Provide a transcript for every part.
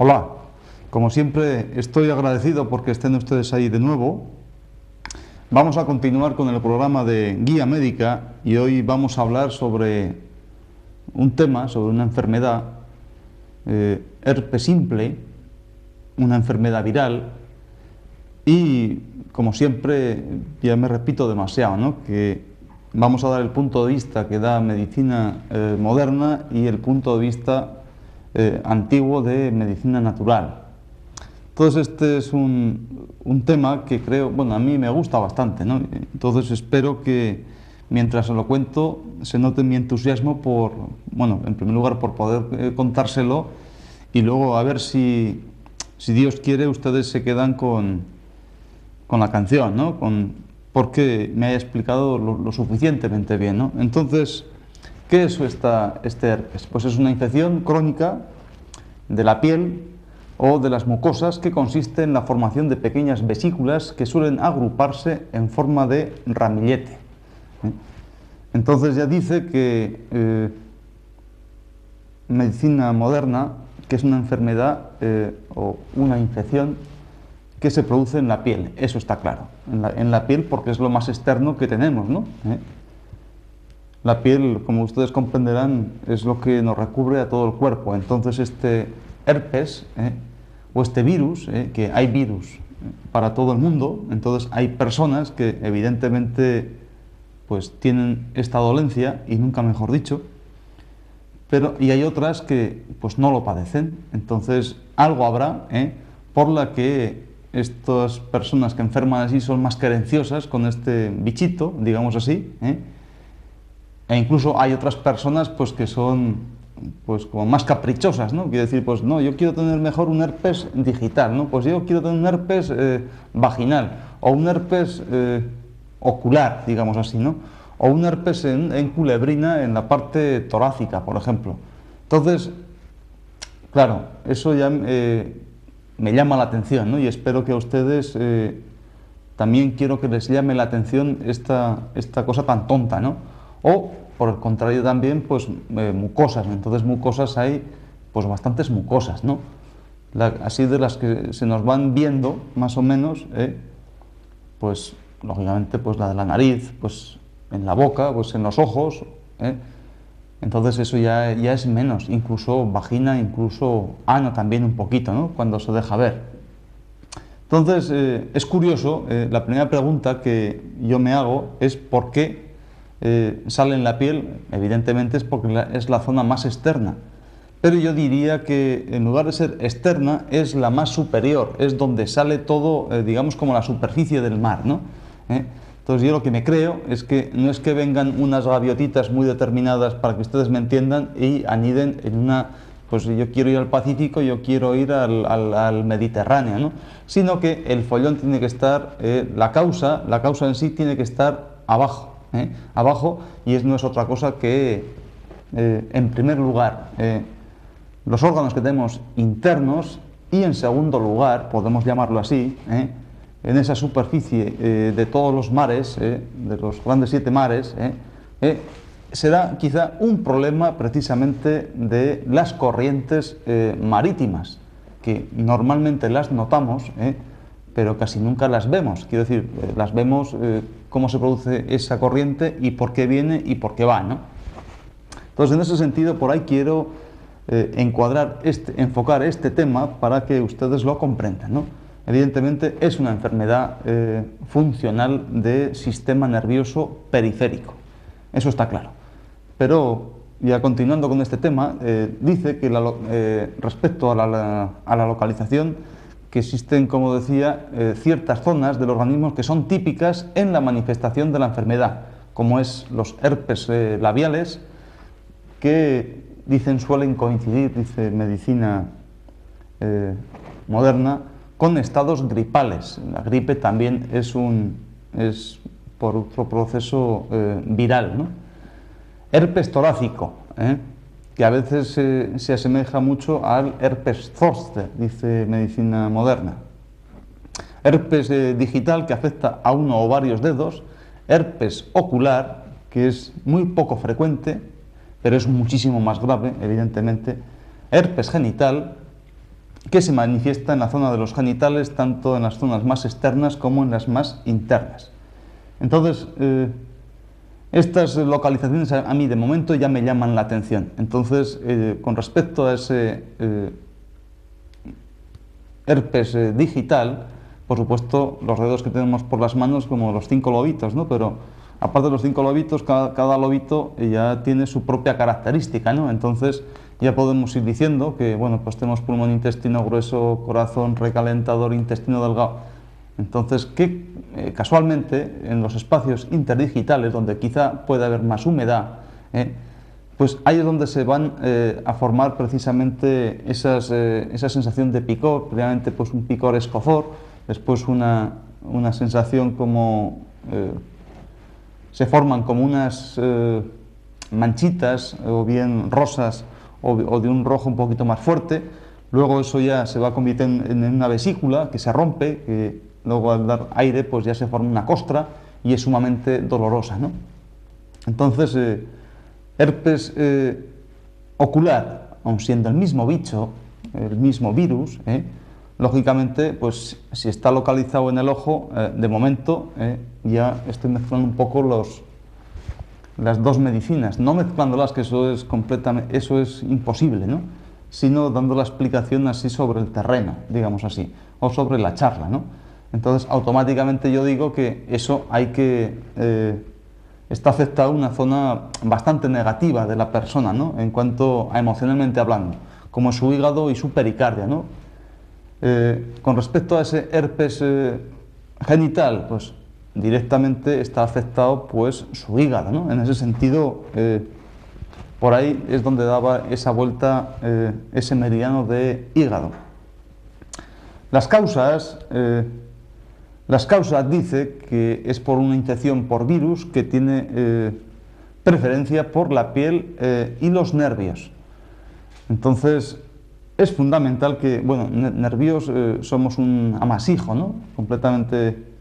Hola, como siempre estoy agradecido porque estén ustedes ahí de nuevo. Vamos a continuar con el programa de Guía Médica y hoy vamos a hablar sobre un tema, sobre una enfermedad, herpes simple, una enfermedad viral y, como siempre, ya me repito demasiado, ¿no? Que vamos a dar el punto de vista que da medicina moderna y el punto de vista antiguo de medicina natural. Entonces este es un tema que creo, bueno, a mí me gusta bastante, ¿no? Entonces espero que mientras se lo cuento se note mi entusiasmo por, bueno, en primer lugar por poder contárselo y luego a ver si Dios quiere ustedes se quedan con la canción, ¿no? Porque me haya explicado lo suficientemente bien, ¿no? Entonces, ¿qué es este herpes? Pues es una infección crónica de la piel o de las mucosas que consiste en la formación de pequeñas vesículas que suelen agruparse en forma de ramillete. Entonces ya dice que medicina moderna, que es una enfermedad o una infección que se produce en la piel, eso está claro, en la piel porque es lo más externo que tenemos, ¿no? La piel, como ustedes comprenderán, es lo que nos recubre a todo el cuerpo, entonces este herpes o este virus, que hay virus para todo el mundo, entonces hay personas que evidentemente pues tienen esta dolencia, y nunca mejor dicho, y hay otras que pues no lo padecen, entonces algo habrá por la que estas personas que enferman así son más querenciosas con este bichito, digamos así, e incluso hay otras personas pues que son pues como más caprichosas, ¿no? Quiere decir, pues no, yo quiero tener mejor un herpes digital, ¿no? Pues yo quiero tener un herpes vaginal o un herpes ocular, digamos así, ¿no? O un herpes en culebrina en la parte torácica, por ejemplo. Entonces, claro, eso ya me llama la atención, ¿no? Y espero que a ustedes también quiero que les llame la atención esta cosa tan tonta, ¿no? O, por el contrario también, pues mucosas. Entonces mucosas hay pues bastantes mucosas, ¿no? Así de las que se nos van viendo, más o menos, pues lógicamente pues la de la nariz, pues en la boca, pues en los ojos, entonces eso ya es menos, incluso vagina, incluso ano también un poquito, ¿no? Cuando se deja ver. Entonces es curioso, la primera pregunta que yo me hago es ¿por qué sale en la piel? Evidentemente es porque es la zona más externa, pero yo diría que en lugar de ser externa es la más superior, es donde sale todo, digamos como la superficie del mar, ¿no? Entonces yo lo que me creo es que no es que vengan unas gaviotitas muy determinadas para que ustedes me entiendan y aniden en una, pues yo quiero ir al Pacífico, yo quiero ir al Mediterráneo, ¿no? Sino que el follón tiene que estar, la causa en sí tiene que estar abajo, abajo, y no es otra cosa que, en primer lugar, los órganos que tenemos internos y en segundo lugar, podemos llamarlo así, en esa superficie de todos los mares, de los grandes 7 mares, será quizá un problema precisamente de las corrientes marítimas, que normalmente las notamos, pero casi nunca las vemos. Quiero decir, las vemos cómo se produce esa corriente y por qué viene y por qué va, ¿no? Entonces, en ese sentido, por ahí quiero enfocar este tema para que ustedes lo comprendan, ¿no? Evidentemente es una enfermedad funcional de sistema nervioso periférico, eso está claro. Pero, ya continuando con este tema, dice que respecto a la localización, que existen, como decía, ciertas zonas del organismo que son típicas en la manifestación de la enfermedad, como es los herpes labiales, que dicen suelen coincidir, dice medicina moderna, con estados gripales. La gripe también es por otro proceso viral, ¿no? Herpes torácico, que a veces se asemeja mucho al herpes zoster, dice medicina moderna. Herpes digital, que afecta a uno o varios dedos. Herpes ocular, que es muy poco frecuente, pero es muchísimo más grave, evidentemente. Herpes genital, que se manifiesta en la zona de los genitales, tanto en las zonas más externas como en las más internas. Entonces, estas localizaciones a mí de momento ya me llaman la atención. Entonces, con respecto a ese herpes digital, por supuesto, los dedos que tenemos por las manos como los 5 lobitos, ¿no? Pero aparte de los 5 lobitos, cada lobito ya tiene su propia característica, ¿no? Entonces, ya podemos ir diciendo que, bueno, pues tenemos pulmón, intestino grueso, corazón, recalentador, intestino delgado. Entonces, que casualmente en los espacios interdigitales, donde quizá pueda haber más humedad, pues ahí es donde se van a formar precisamente esa sensación de picor, primeramente pues un picor escozor, después una sensación como se forman como unas manchitas o bien rosas o de un rojo un poquito más fuerte. Luego eso ya se va convirtiendo en una vesícula que se rompe, que luego al dar aire pues ya se forma una costra y es sumamente dolorosa, ¿no? Entonces, herpes ocular, aun siendo el mismo bicho, el mismo virus, lógicamente, pues si está localizado en el ojo, de momento ya estoy mezclando un poco las dos medicinas, no mezclándolas, que eso es imposible, ¿no? Sino dando la explicación así sobre el terreno, digamos así, o sobre la charla, ¿no? Entonces, automáticamente yo digo que eso está afectado una zona bastante negativa de la persona, ¿no? En cuanto a emocionalmente hablando, como su hígado y su pericardia, ¿no? Con respecto a ese herpes genital, pues directamente está afectado pues su hígado, ¿no? En ese sentido, por ahí es donde daba esa vuelta ese meridiano de hígado. Las causas dice que es por una infección por virus que tiene preferencia por la piel y los nervios. Entonces, es fundamental que, bueno, nervios somos un amasijo, ¿no? Completamente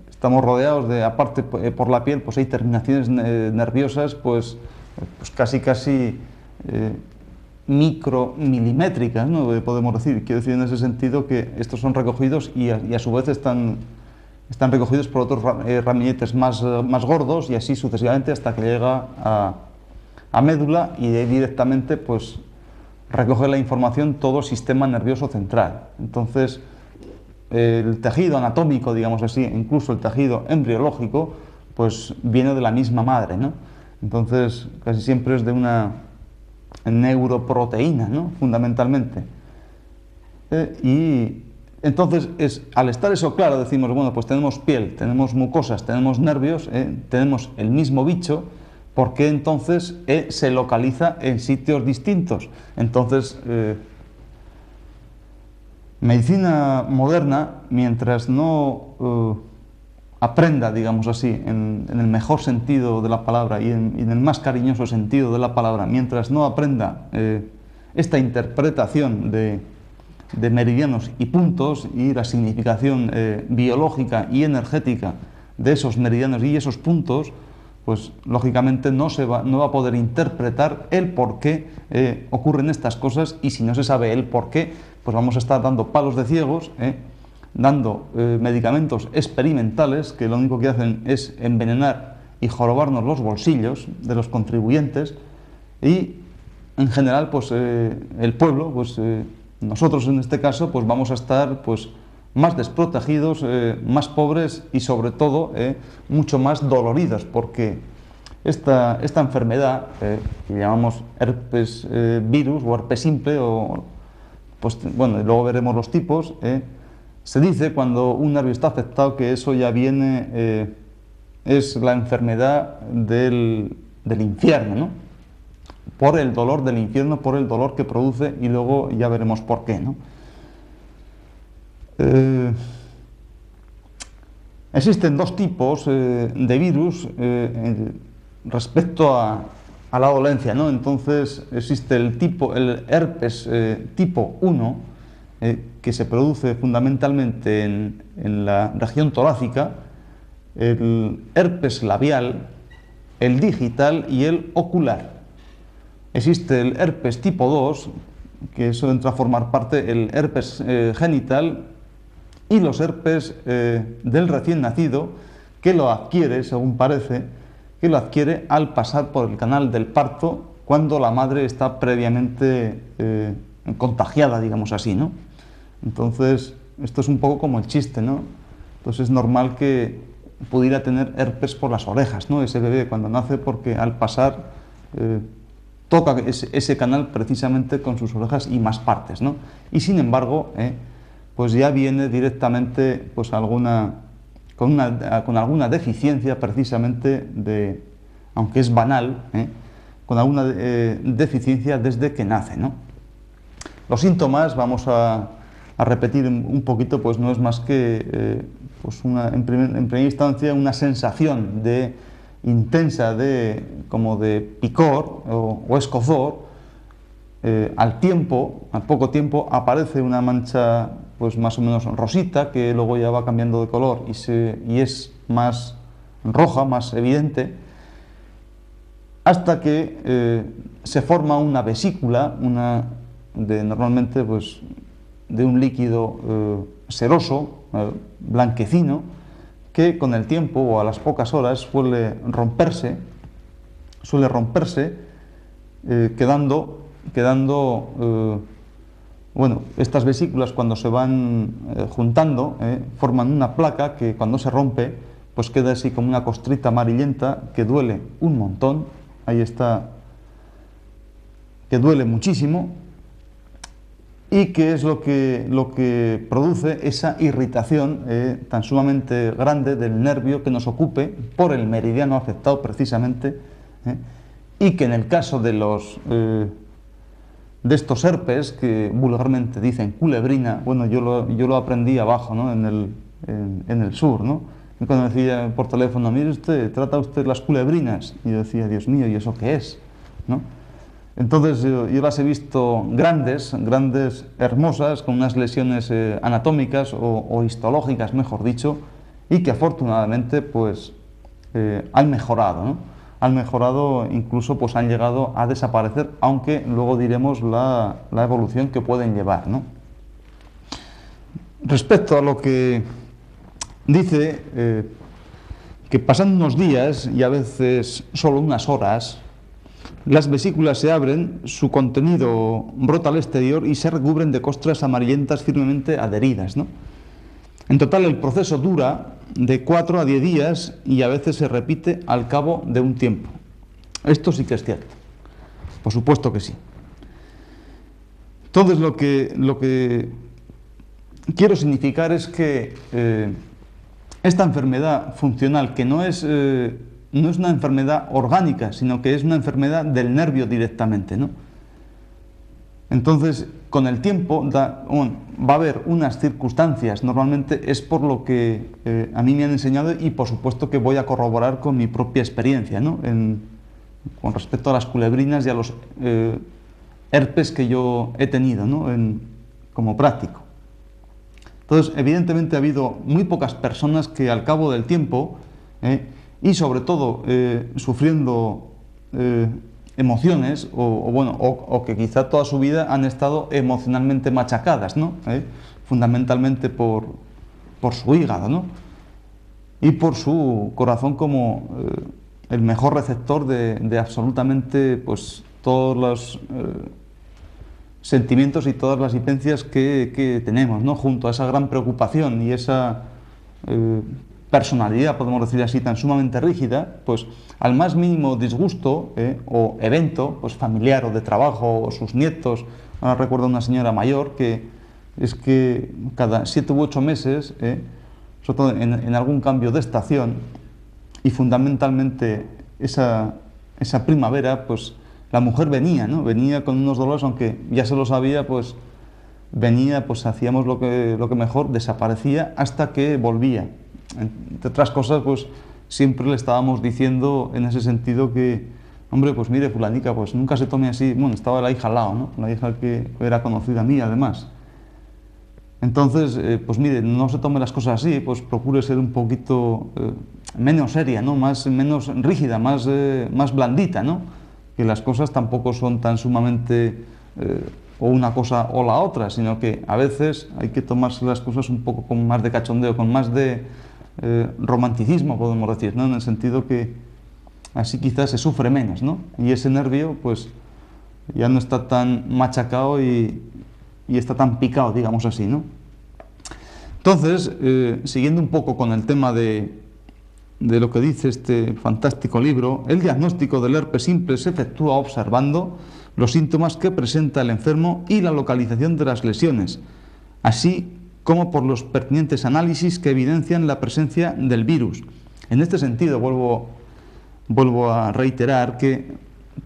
estamos rodeados de, aparte por la piel, pues hay terminaciones nerviosas, pues casi micromilimétricas, ¿no? Podemos decir. Quiero decir en ese sentido que estos son recogidos y a su vez están recogidos por otros ramilletes más gordos y así sucesivamente hasta que llega a médula y de ahí directamente pues recoge la información todo el sistema nervioso central. Entonces, el tejido anatómico, digamos así, incluso el tejido embriológico, pues viene de la misma madre, ¿no? Entonces, casi siempre es de una neuroproteína, ¿no? Fundamentalmente. Y entonces, al estar eso claro, decimos, bueno, pues tenemos piel, tenemos mucosas, tenemos nervios, tenemos el mismo bicho, ¿por qué entonces se localiza en sitios distintos? Entonces, medicina moderna, mientras no aprenda, digamos así, en el mejor sentido de la palabra y en el más cariñoso sentido de la palabra, mientras no aprenda esta interpretación de meridianos y puntos y la significación biológica y energética de esos meridianos y esos puntos, pues lógicamente no va a poder interpretar el por qué ocurren estas cosas, y si no se sabe el por qué, pues vamos a estar dando palos de ciegos, dando medicamentos experimentales que lo único que hacen es envenenar y jorobarnos los bolsillos de los contribuyentes, y en general pues el pueblo, pues nosotros en este caso, pues vamos a estar pues más desprotegidos, más pobres y sobre todo mucho más doloridos, porque esta enfermedad que llamamos herpes virus o herpes simple, pues bueno, luego veremos los tipos, se dice cuando un nervio está afectado que eso ya viene, es la enfermedad del infierno, ¿no? Por el dolor del infierno, por el dolor que produce, y luego ya veremos por qué, ¿no? Existen dos tipos de virus respecto a la dolencia, ¿no? Entonces existe el herpes tipo 1, que se produce fundamentalmente en la región torácica, el herpes labial, el digital y el ocular. Existe el herpes tipo 2, que eso entra a formar parte el herpes genital y los herpes del recién nacido, que lo adquiere, según parece, que lo adquiere al pasar por el canal del parto cuando la madre está previamente contagiada, digamos así, ¿no? Entonces, esto es un poco como el chiste, ¿no? Entonces es normal que pudiera tener herpes por las orejas, ¿no? Ese bebé cuando nace, porque al pasar toca ese canal precisamente con sus orejas y más partes, ¿no? Y sin embargo, pues ya viene directamente pues con alguna deficiencia precisamente aunque es banal, con alguna deficiencia desde que nace, ¿no? Los síntomas, vamos a repetir un poquito, pues no es más que pues en primera instancia una sensación intensa como de picor o escozor. Al poco tiempo aparece una mancha pues más o menos rosita, que luego ya va cambiando de color y es más roja, más evidente, hasta que se forma una vesícula, normalmente pues, de un líquido seroso, blanquecino, que con el tiempo o a las pocas horas suele romperse, quedando bueno, estas vesículas, cuando se van juntando, forman una placa que cuando se rompe pues queda así como una costrita amarillenta que duele un montón. Ahí está, que duele muchísimo, y que es lo que produce esa irritación tan sumamente grande del nervio que nos ocupe por el meridiano afectado precisamente, y que en el caso de estos herpes, que vulgarmente dicen culebrina, bueno, yo lo aprendí abajo, ¿no? en el sur, ¿no? Y cuando decía por teléfono, mire usted, trata usted las culebrinas, y yo decía, Dios mío, ¿y eso qué es? ¿No? Entonces yo las he visto grandes, hermosas, con unas lesiones anatómicas o histológicas, mejor dicho, y que afortunadamente pues han mejorado, ¿no? Han mejorado, incluso pues han llegado a desaparecer, aunque luego diremos la evolución que pueden llevar, ¿no? Respecto a lo que dice que pasan unos días y a veces solo unas horas, las vesículas se abren, su contenido brota al exterior y se recubren de costras amarillentas firmemente adheridas, ¿no? En total el proceso dura de 4 a 10 días y a veces se repite al cabo de un tiempo. Esto sí que es cierto, por supuesto que sí. Entonces lo que quiero significar es que esta enfermedad funcional, que no es una enfermedad orgánica, sino que es una enfermedad del nervio directamente, ¿no? Entonces, con el tiempo va a haber unas circunstancias, normalmente es por lo que a mí me han enseñado y por supuesto que voy a corroborar con mi propia experiencia, ¿no? Con respecto a las culebrinas y a los herpes que yo he tenido, ¿no? Como práctico. Entonces, evidentemente ha habido muy pocas personas que al cabo del tiempo y sobre todo sufriendo emociones o que quizá toda su vida han estado emocionalmente machacadas, ¿no? Fundamentalmente por su hígado, ¿no? Y por su corazón como el mejor receptor de absolutamente pues, todos los sentimientos y todas las vivencias que tenemos, ¿no? Junto a esa gran preocupación y esa personalidad, podemos decir así, tan sumamente rígida, pues al más mínimo disgusto o evento, pues familiar o de trabajo, o sus nietos. Ahora recuerdo a una señora mayor que es que cada 7 u 8 meses, sobre todo en algún cambio de estación, y fundamentalmente esa primavera, pues la mujer venía, ¿no? Venía con unos dolores, aunque ya se lo sabía, pues venía, pues hacíamos lo que mejor, desaparecía hasta que volvía. Entre otras cosas, pues siempre le estábamos diciendo en ese sentido que, hombre, pues mire, fulanica, pues nunca se tome así. Bueno, estaba la hija al lado, ¿no? La hija que era conocida mía, además. Entonces, pues mire, no se tome las cosas así, pues procure ser un poquito menos seria, ¿no? Menos rígida, más blandita, ¿no? Que las cosas tampoco son tan sumamente o una cosa o la otra, sino que a veces hay que tomarse las cosas un poco con más de cachondeo, con más de romanticismo, podemos decir, ¿no? En el sentido que así quizás se sufre menos, ¿no? Y ese nervio, pues, ya no está tan machacado y está tan picado, digamos así, ¿no? Entonces, siguiendo un poco con el tema de lo que dice este fantástico libro, el diagnóstico del herpes simple se efectúa observando los síntomas que presenta el enfermo y la localización de las lesiones, así como por los pertinentes análisis que evidencian la presencia del virus. En este sentido, vuelvo a reiterar que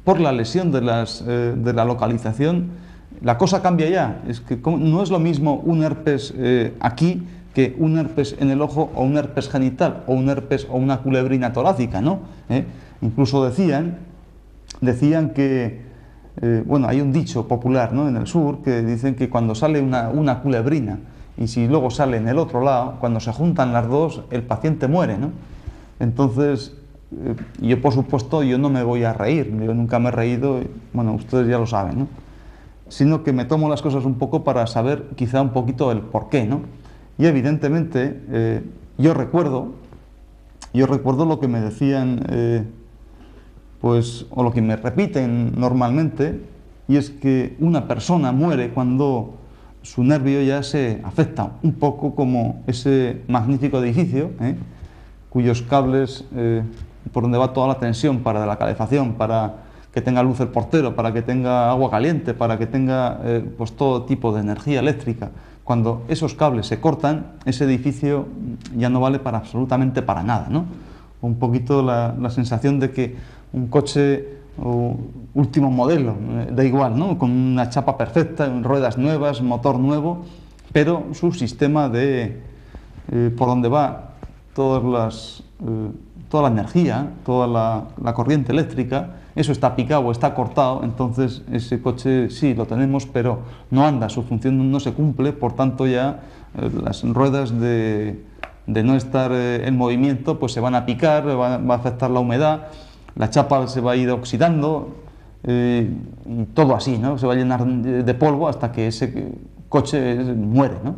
por la lesión de la localización, la cosa cambia ya. Es que no es lo mismo un herpes aquí que un herpes en el ojo o un herpes genital o un herpes o una culebrina torácica, ¿no? Incluso decían que, bueno, hay un dicho popular, ¿no?, en el sur, que dicen que cuando sale una culebrina y si luego sale en el otro lado, cuando se juntan las dos, el paciente muere, ¿no? Entonces, yo por supuesto, yo no me voy a reír, yo nunca me he reído, bueno, ustedes ya lo saben, ¿no? Sino que me tomo las cosas un poco para saber quizá un poquito el porqué, ¿no? Y evidentemente yo recuerdo lo que me decían, pues, o lo que me repiten normalmente, y es que una persona muere cuando su nervio ya se afecta, un poco como ese magnífico edificio, cuyos cables, por donde va toda la tensión para la calefacción, para que tenga luz el portero, para que tenga agua caliente, para que tenga pues todo tipo de energía eléctrica. Cuando esos cables se cortan, ese edificio ya no vale para absolutamente para nada, ¿no? Un poquito la sensación de que un coche último modelo, da igual, ¿no?, con una chapa perfecta, ruedas nuevas, motor nuevo, pero su sistema por donde va toda la energía, toda la corriente eléctrica, eso está picado, está cortado, entonces ese coche sí lo tenemos, pero no anda, su función no se cumple, por tanto ya las ruedas de no estar en movimiento pues se van a picar, va a afectar la humedad, la chapa se va a ir oxidando, y todo así, ¿no? Se va a llenar de polvo hasta que ese coche muere, ¿no?